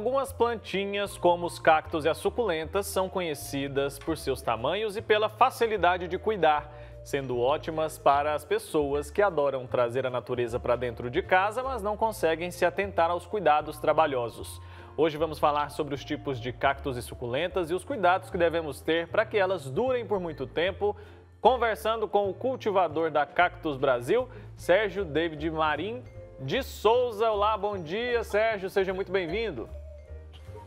Algumas plantinhas, como os cactos e as suculentas, são conhecidas por seus tamanhos e pela facilidade de cuidar, sendo ótimas para as pessoas que adoram trazer a natureza para dentro de casa, mas não conseguem se atentar aos cuidados trabalhosos. Hoje vamos falar sobre os tipos de cactos e suculentas e os cuidados que devemos ter para que elas durem por muito tempo, conversando com o cultivador da Cactus Brasil, Sérgio David Marim de Souza. Olá, bom dia, Sérgio, seja muito bem-vindo.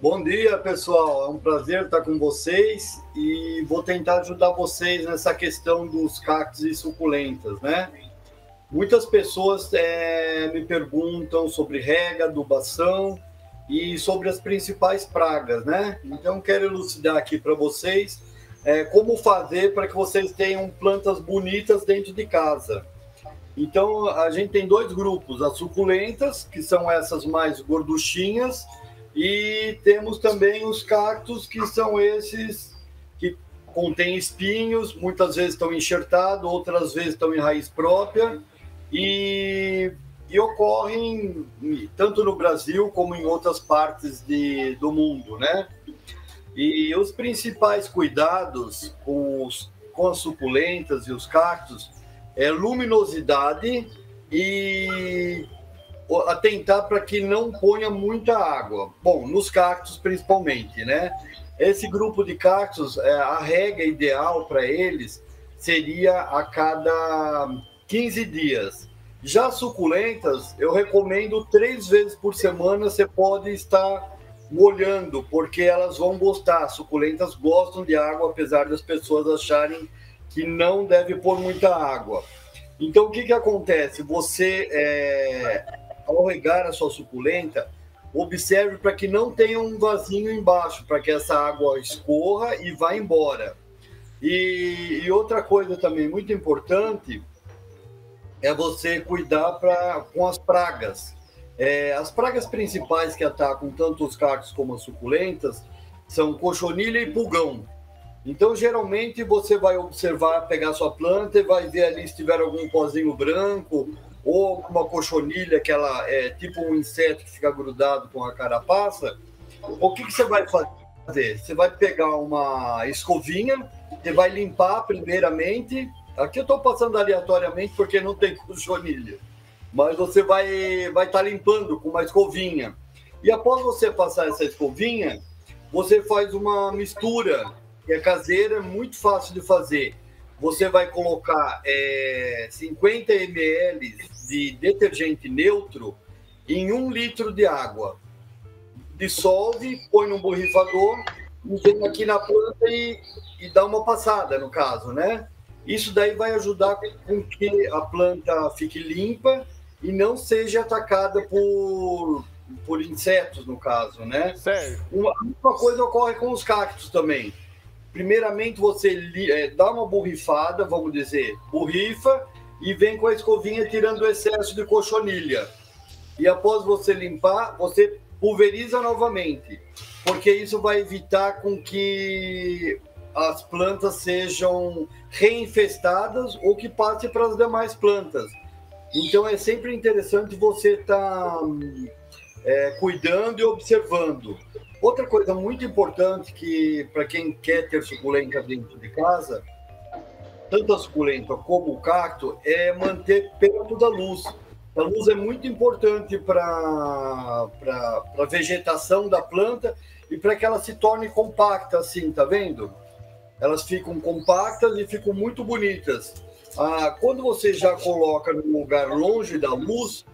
Bom dia, pessoal. É um prazer estar com vocês e vou tentar ajudar vocês nessa questão dos cactos e suculentas, né? Muitas pessoas me perguntam sobre rega, adubação e sobre as principais pragas, né? Então, quero elucidar aqui para vocês como fazer para que vocês tenham plantas bonitas dentro de casa. Então, a gente tem dois grupos, as suculentas, que são essas mais gorduchinhas, e temos também os cactos, que são esses que contêm espinhos, muitas vezes estão enxertados, outras vezes estão em raiz própria, e ocorrem tanto no Brasil como em outras partes do mundo, né? E os principais cuidados com as suculentas e os cactos é luminosidade e atentar para que não ponha muita água. Bom, nos cactos principalmente, né? Esse grupo de cactos, a rega ideal para eles seria a cada 15 dias. Já suculentas, eu recomendo 3 vezes por semana você pode estar molhando, porque elas vão gostar. Suculentas gostam de água, apesar das pessoas acharem que não deve pôr muita água. Então, o que acontece? Você, ao regar a sua suculenta, observe para que não tenha um vasinho embaixo, para que essa água escorra e vá embora. E outra coisa também muito importante é você cuidar com as pragas. As pragas principais que atacam tanto os cactos como as suculentas são cochonilha e pulgão. Então, geralmente, você vai observar, pegar sua planta e vai ver ali se tiver algum pozinho branco ou alguma cochonilha, que ela é tipo um inseto que fica grudado com a carapaça. O que você vai fazer? Você vai pegar uma escovinha, você vai limpar primeiramente. Aqui eu estou passando aleatoriamente porque não tem cochonilha. Mas você vai estar limpando com uma escovinha. E após você passar essa escovinha, você faz uma mistura, que é caseira, é muito fácil de fazer. Você vai colocar 50 ml de detergente neutro em 1 litro de água. Dissolve, põe num borrifador, vem aqui na planta e dá uma passada, no caso, né? Isso daí vai ajudar com que a planta fique limpa e não seja atacada por insetos, no caso, né? Sério? Uma coisa ocorre com os cactos também. Primeiramente, você dá uma borrifada, vamos dizer, borrifa e vem com a escovinha tirando o excesso de cochonilha. E após você limpar, você pulveriza novamente, porque isso vai evitar com que as plantas sejam reinfestadas ou que passe para as demais plantas. Então, é sempre interessante você estar cuidando e observando. Outra coisa muito importante que, para quem quer ter suculenta dentro de casa, tanto a suculenta como o cacto, é manter perto da luz. A luz é muito importante para a vegetação da planta e para que ela se torne compacta, assim, tá vendo? Elas ficam compactas e ficam muito bonitas. Quando você já coloca num lugar longe da luz,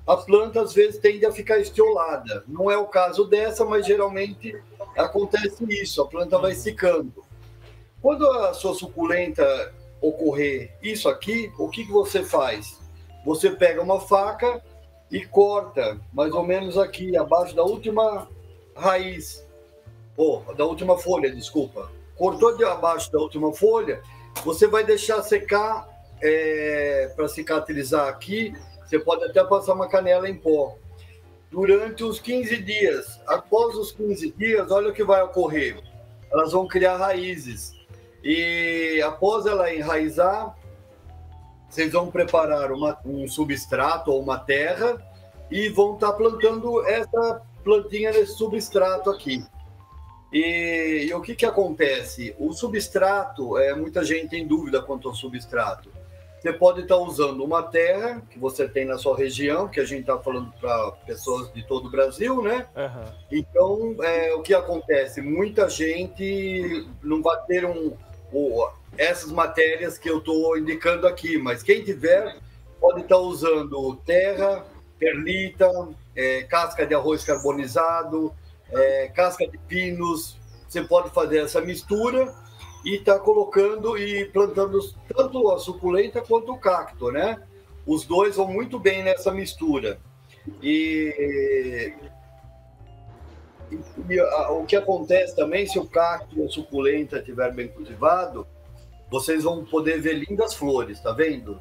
a planta às vezes tende a ficar estiolada. Não é o caso dessa, mas geralmente acontece isso, a planta vai secando. Quando a sua suculenta ocorrer isso aqui, o que você faz? Você pega uma faca e corta, mais ou menos aqui, abaixo da última raiz, da última folha, desculpa. Cortou de abaixo da última folha, você vai deixar secar para cicatrizar aqui. Você pode até passar uma canela em pó. Durante os 15 dias. Após os 15 dias, olha o que vai ocorrer. Elas vão criar raízes. E após ela enraizar, vocês vão preparar um substrato ou uma terra e vão estar plantando plantinha nesse substrato aqui. E o que acontece? O substrato, muita gente tem dúvida quanto ao substrato. Você pode estar usando uma terra que você tem na sua região, que a gente está falando para pessoas de todo o Brasil, né? Uhum. Então, o que acontece? Muita gente não vai ter essas matérias que eu estou indicando aqui, mas quem tiver pode estar usando terra, perlita, casca de arroz carbonizado, casca de pinos. Você pode fazer essa mistura e tá colocando e plantando tanto a suculenta quanto o cacto, né? Os dois vão muito bem nessa mistura. O que acontece também, se o cacto e a suculenta estiver bem cultivado, vocês vão poder ver lindas flores, tá vendo?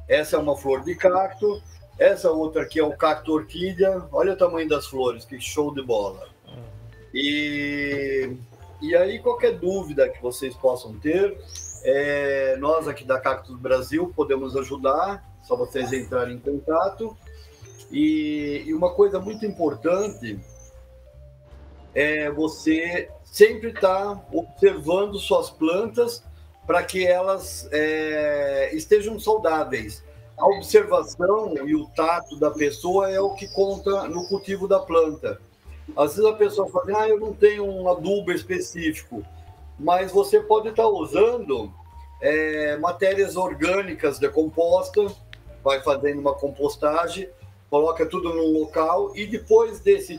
Essa é uma flor de cacto, essa outra aqui é o cacto orquídea. Olha o tamanho das flores, que show de bola. E aí, qualquer dúvida que vocês possam ter, nós aqui da Cactus Brasil podemos ajudar, só vocês entrarem em contato. E uma coisa muito importante é você sempre estar observando suas plantas para que elas estejam saudáveis. A observação e o tato da pessoa é o que conta no cultivo da planta. Às vezes a pessoa fala, eu não tenho um adubo específico, mas você pode estar usando matérias orgânicas decompostas, vai fazendo uma compostagem, coloca tudo num local e depois desse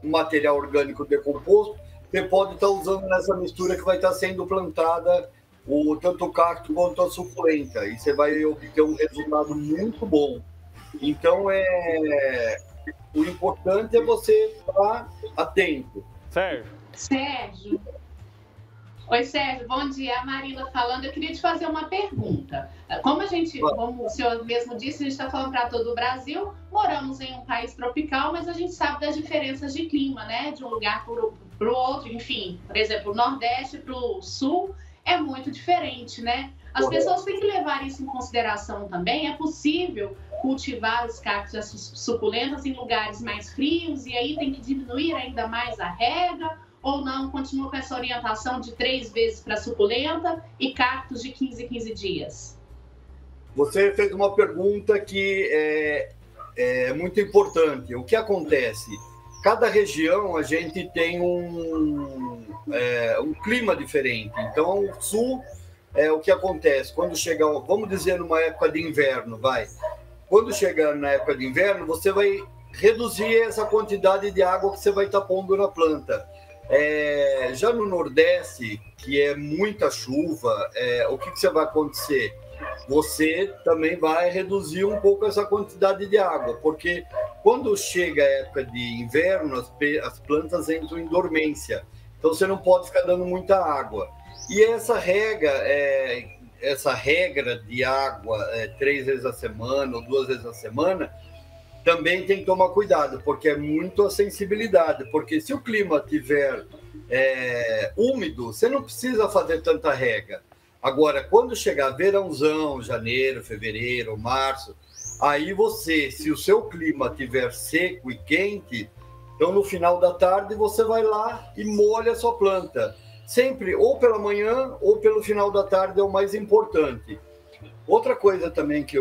material orgânico decomposto, você pode estar usando nessa mistura que vai estar sendo plantada tanto o cacto quanto a suculenta, e você vai obter um resultado muito bom. Então, o importante é você estar atento. Sérgio. Oi, Sérgio. Bom dia. A Marina falando. Eu queria te fazer uma pergunta. Como o senhor mesmo disse, a gente está falando para todo o Brasil, moramos em um país tropical, mas a gente sabe das diferenças de clima, né? De um lugar para o outro, enfim. Por exemplo, o Nordeste para o Sul é muito diferente, né? As pessoas têm que levar isso em consideração também. É possível cultivar os cactos e as suculentas em lugares mais frios e aí tem que diminuir ainda mais a rega, ou não, continua com essa orientação de 3 vezes para suculenta e cactos de 15 em 15 dias? Você fez uma pergunta que é muito importante. O que acontece? Cada região a gente tem um clima diferente. Então, o sul, o que acontece? Quando chegar, vamos dizer, numa época de inverno, quando chegar na época de inverno, você vai reduzir essa quantidade de água que você vai estar pondo na planta. Já no Nordeste, que é muita chuva, o que você vai acontecer? Você também vai reduzir um pouco essa quantidade de água, porque quando chega a época de inverno, as plantas entram em dormência. Então, você não pode ficar dando muita água. E essa regra de água 3 vezes a semana ou 2 vezes a semana, também tem que tomar cuidado, porque é muito a sensibilidade. Porque se o clima estiver úmido, você não precisa fazer tanta rega. Agora, quando chegar verãozão, janeiro, fevereiro, março, aí se o seu clima estiver seco e quente, então no final da tarde você vai lá e molha a sua planta. Sempre ou pela manhã ou pelo final da tarde é o mais importante. Outra coisa também que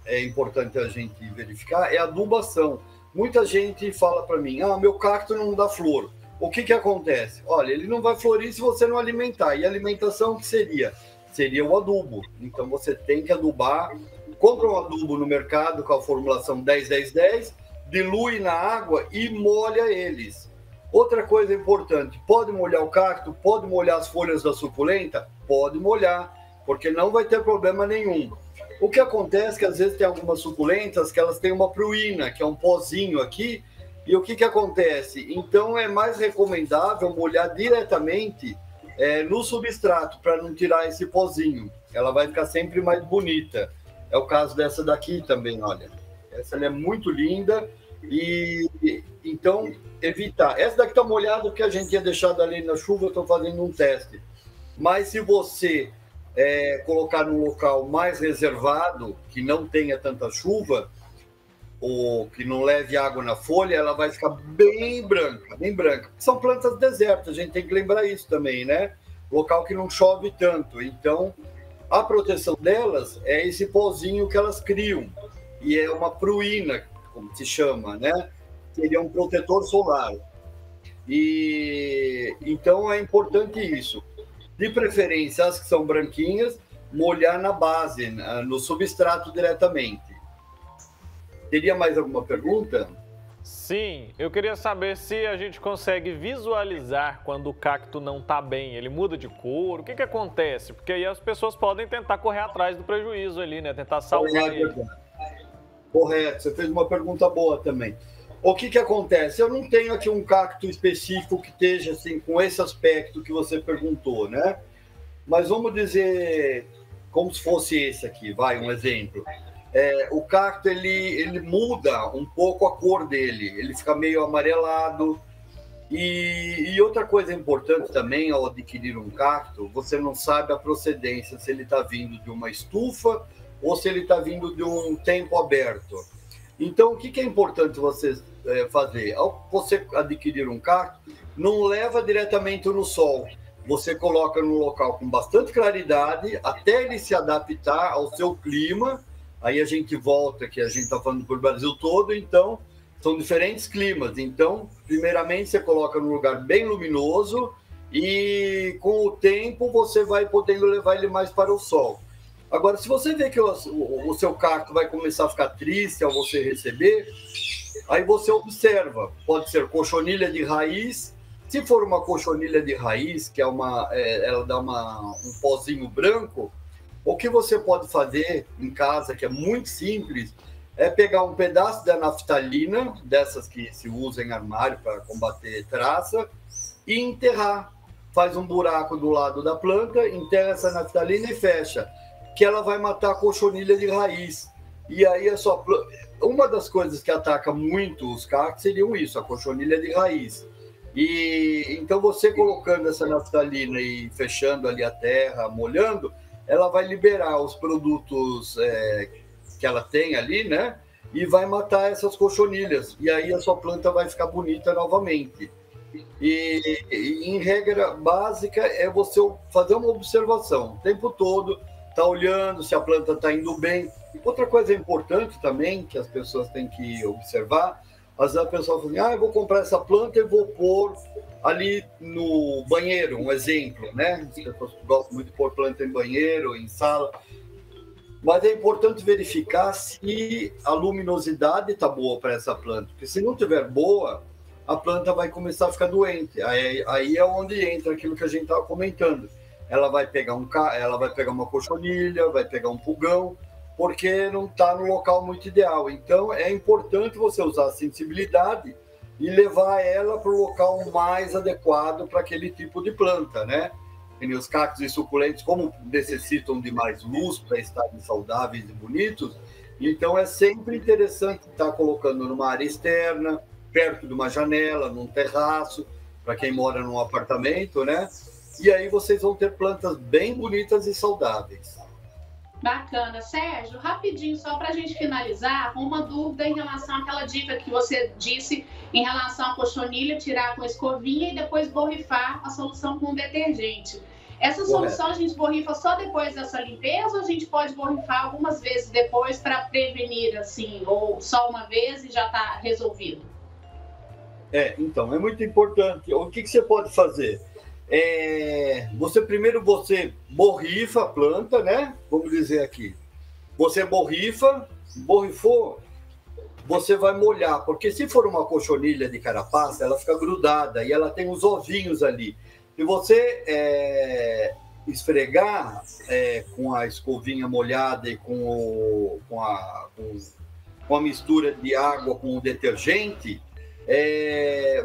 é importante a gente verificar é a adubação. Muita gente fala para mim, meu cacto não dá flor. O que acontece? Olha, ele não vai florir se você não alimentar. E a alimentação, o que seria? Seria o adubo. Então, você tem que adubar. Compra um adubo no mercado com a formulação 10-10-10, dilui na água e molha eles. Outra coisa importante, pode molhar o cacto? Pode molhar as folhas da suculenta? Pode molhar, porque não vai ter problema nenhum. O que acontece é que às vezes tem algumas suculentas que elas têm uma pruína, que é um pozinho aqui. E o que acontece? Então, é mais recomendável molhar diretamente no substrato, para não tirar esse pozinho. Ela vai ficar sempre mais bonita. É o caso dessa daqui também, olha. Essa é muito linda. E então, evitar. Essa daqui está molhada porque a gente tinha deixado ali na chuva, eu estou fazendo um teste. Mas se você colocar num local mais reservado, que não tenha tanta chuva, ou que não leve água na folha, ela vai ficar bem branca, bem branca. São plantas desertas, a gente tem que lembrar isso também, né? Local que não chove tanto. Então, a proteção delas é esse pozinho que elas criam. E é uma pruína, como se chama, né? Seria um protetor solar. E então é importante isso. De preferência, as que são branquinhas, molhar na base, no substrato diretamente. Teria mais alguma pergunta? Sim, eu queria saber se a gente consegue visualizar quando o cacto não está bem, ele muda de cor, o que acontece? Porque aí as pessoas podem tentar correr atrás do prejuízo ali, né? Tentar salvar ele. Correto, você fez uma pergunta boa também. O que acontece? Eu não tenho aqui um cacto específico que esteja assim, com esse aspecto que você perguntou, né? Mas vamos dizer como se fosse esse aqui, vai, um exemplo. O cacto, ele muda um pouco a cor dele, ele fica meio amarelado. E outra coisa importante também ao adquirir um cacto, você não sabe a procedência, se ele está vindo de uma estufa ou se ele está vindo de um tempo aberto. Então, o que é importante você fazer? Ao você adquirir um cacto, não leva diretamente no sol. Você coloca num local com bastante claridade, até ele se adaptar ao seu clima. Aí a gente volta, que a gente está falando por Brasil todo, então são diferentes climas. Então, primeiramente, você coloca num lugar bem luminoso e com o tempo você vai podendo levar ele mais para o sol. Agora, se você vê que o seu cacto vai começar a ficar triste ao você receber, aí você observa. Pode ser cochonilha de raiz. Se for uma cochonilha de raiz, que ela dá um pozinho branco, o que você pode fazer em casa, que é muito simples, é pegar um pedaço da naftalina, dessas que se usa em armário para combater traça, e enterrar. Faz um buraco do lado da planta, enterra essa naftalina e fecha, que ela vai matar a cochonilha de raiz. E aí a sua planta... Uma das coisas que ataca muito os cactos seriam isso, a cochonilha de raiz. E então você colocando essa naftalina e fechando ali a terra, molhando, ela vai liberar os produtos que ela tem ali, né? E vai matar essas cochonilhas. E aí a sua planta vai ficar bonita novamente. E em regra básica é você fazer uma observação o tempo todo, tá olhando se a planta está indo bem. Outra coisa importante também que as pessoas têm que observar, às vezes a pessoa fala assim, eu vou comprar essa planta e vou pôr ali no banheiro, um exemplo, né? As pessoas gostam muito de pôr planta em banheiro, em sala. Mas é importante verificar se a luminosidade está boa para essa planta. Porque se não estiver boa, a planta vai começar a ficar doente. Aí é onde entra aquilo que a gente estava comentando. Ela vai pegar uma cochonilha, vai pegar um pulgão, porque não está no local muito ideal. Então, é importante você usar a sensibilidade e levar ela para o local mais adequado para aquele tipo de planta, né? E os cactos e suculentos, como necessitam de mais luz para estarem saudáveis e bonitos, então é sempre interessante estar colocando numa área externa, perto de uma janela, num terraço, para quem mora num apartamento, né? E aí vocês vão ter plantas bem bonitas e saudáveis. Bacana. Sérgio, rapidinho, só para a gente finalizar, uma dúvida em relação àquela dica que você disse em relação à cochonilha, tirar com escovinha e depois borrifar a solução com detergente. Essa solução a gente borrifa só depois dessa limpeza ou a gente pode borrifar algumas vezes depois para prevenir, assim, ou só uma vez e já está resolvido? Então, é muito importante. O que você pode fazer? Primeiro você borrifa a planta, né? Vamos dizer aqui. Você borrifou, você vai molhar, porque se for uma cochonilha de carapaça, ela fica grudada e ela tem os ovinhos ali. Se você esfregar com a escovinha molhada e com a mistura de água com o detergente,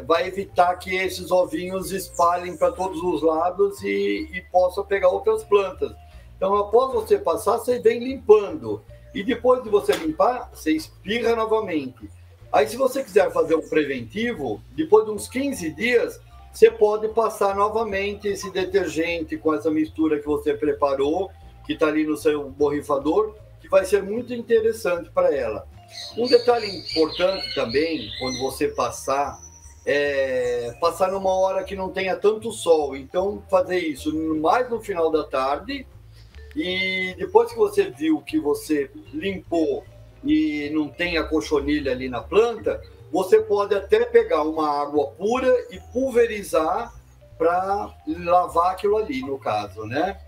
vai evitar que esses ovinhos espalhem para todos os lados e possam pegar outras plantas. Então, após você passar, você vem limpando. E depois de você limpar, você espirra novamente. Aí, se você quiser fazer um preventivo, depois de uns 15 dias, você pode passar novamente esse detergente com essa mistura que você preparou, que está ali no seu borrifador, que vai ser muito interessante para ela. Um detalhe importante também, quando você passar numa hora que não tenha tanto sol. Então, fazer isso mais no final da tarde, e depois que você viu que você limpou e não tem a cochonilha ali na planta, você pode até pegar uma água pura e pulverizar para lavar aquilo ali, no caso, né?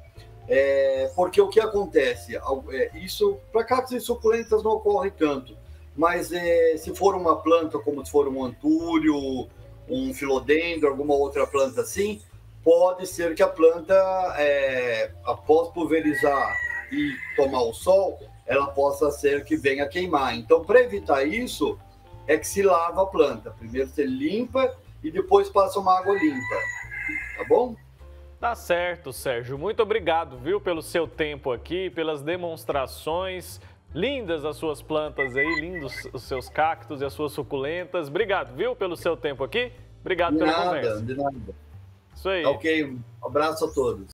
Porque o que acontece? Isso, para cactos e suculentas não ocorre tanto, mas se for uma planta, como se for um antúrio, um filodendro, alguma outra planta assim, pode ser que a planta, após pulverizar e tomar o sol, ela possa ser que venha queimar. Então, para evitar isso, é que se lava a planta. Primeiro você limpa e depois passa uma água limpa, tá bom? Tá certo, Sérgio. Muito obrigado, viu, pelo seu tempo aqui, pelas demonstrações. Lindas as suas plantas aí, lindos os seus cactos e as suas suculentas. Obrigado, viu, pelo seu tempo aqui. Obrigado pela conversa. De nada. Isso aí. Ok, um abraço a todos.